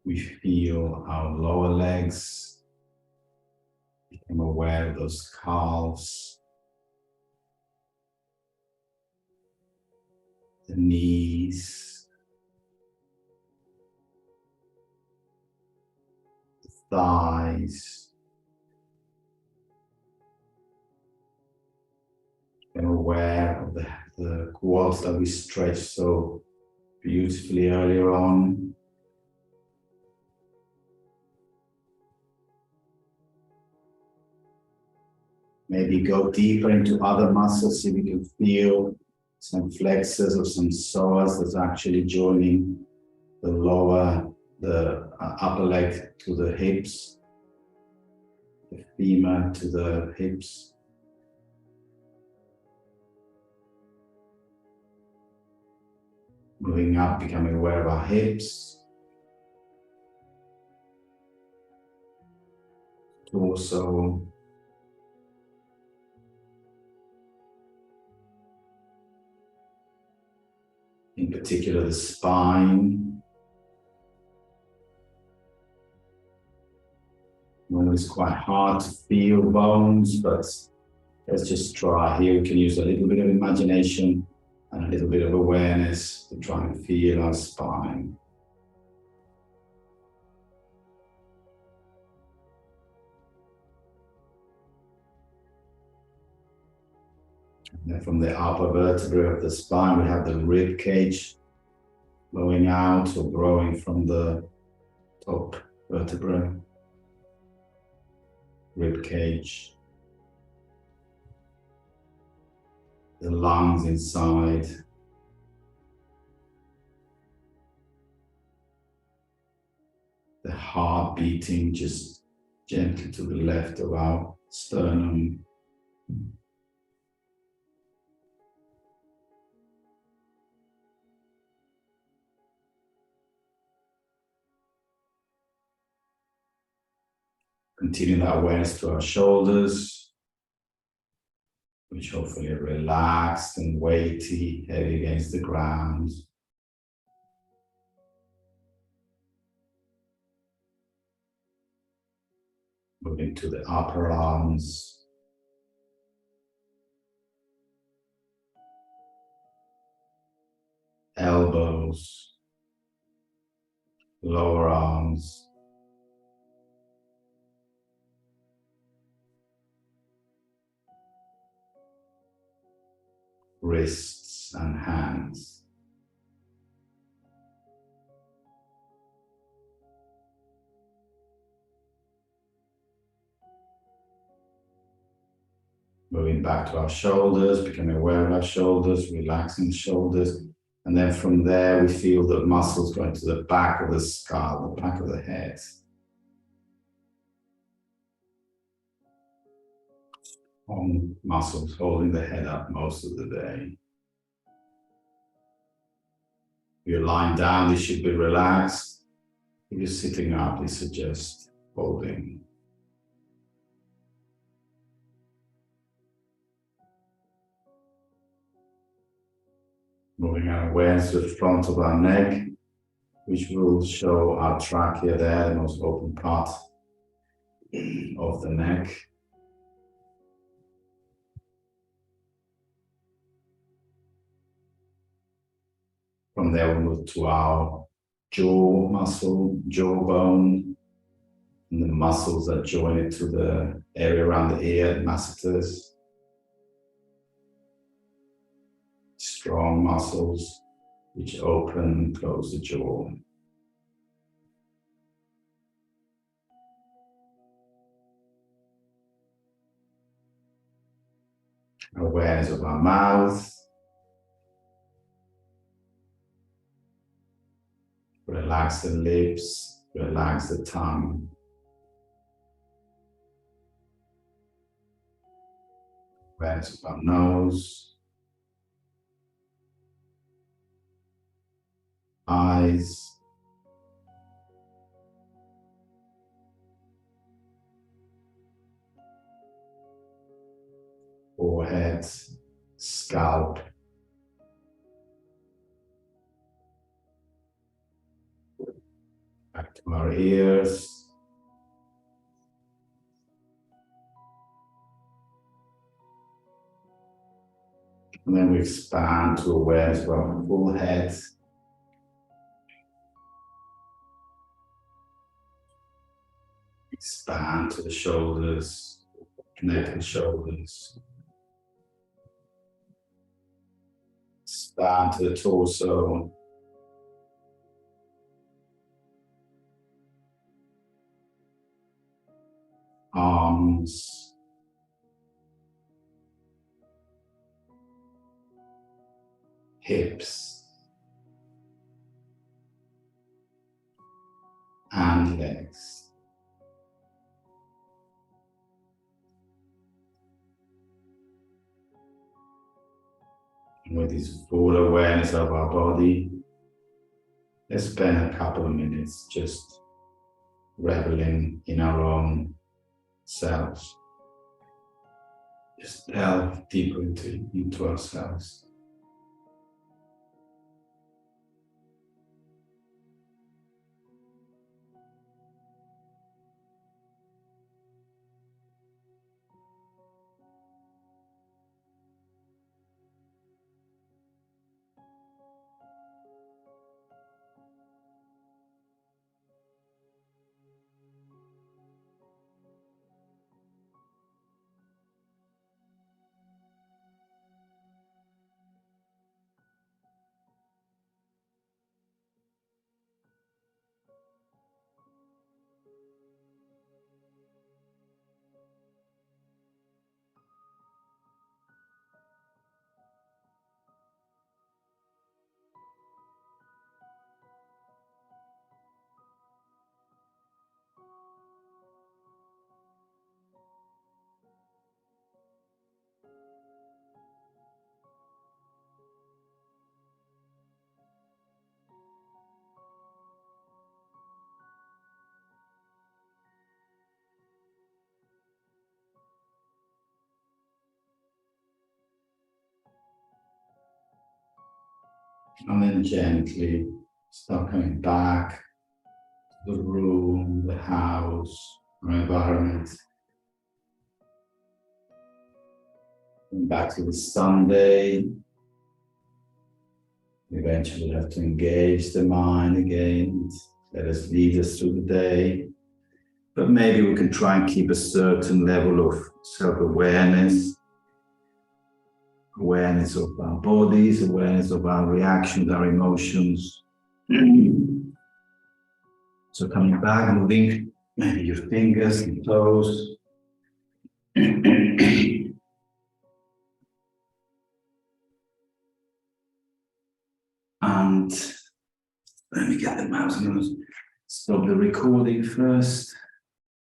S1: We feel our lower legs. Become aware of those calves. The knees. The thighs. And aware of the quads that we stretched so beautifully earlier on. Maybe go deeper into other muscles, see if we can feel some flexors or some psoas that's actually joining the upper leg to the hips, the femur to the hips. Moving up, becoming aware of our hips, torso, in particular the spine. Normally it's quite hard to feel bones, but let's just try. Here we can use a little bit of imagination and a little bit of awareness to try and feel our spine. And then from the upper vertebrae of the spine, we have the rib cage flowing out or growing from the top vertebra. Rib cage. The lungs inside. The heart beating just gently to the left of our sternum. Continue that awareness to our shoulders, which hopefully are relaxed and weighty, heavy against the ground. Moving to the upper arms. Elbows. Lower arms. Wrists and hands. Moving back to our shoulders, becoming aware of our shoulders, relaxing the shoulders. And then from there, we feel the muscles going to the back of the skull, the back of the head. Muscles holding the head up most of the day. If you're lying down, they should be relaxed. If you're sitting up, they suggest holding. Moving our awareness to the front of our neck, which will show our trachea there, the most open part of the neck. From there, we move to our jaw muscle, jawbone, and the muscles that join it to the area around the ear, the masseters. Strong muscles which open and close the jaw. Awareness of our mouth. Relax the lips, relax the tongue. Awareness of our nose, eyes, forehead, scalp, back to our ears, and then we expand to awareness of our full head. Expand to the shoulders, connect the shoulders. Expand to the torso. Arms. Hips. And legs. With this full awareness of our body, let's spend a couple of minutes just reveling in our own selves. Just delve deeper into ourselves. And then gently start coming back to the room, the house, our environment. Coming back to the Sunday. Eventually have to engage the mind again. Let us lead us through the day. But maybe we can try and keep a certain level of self-awareness. Awareness of our bodies, awareness of our reactions, our emotions. So coming back, moving maybe your fingers and toes. And let me get the mouse. I'm going to stop the recording first.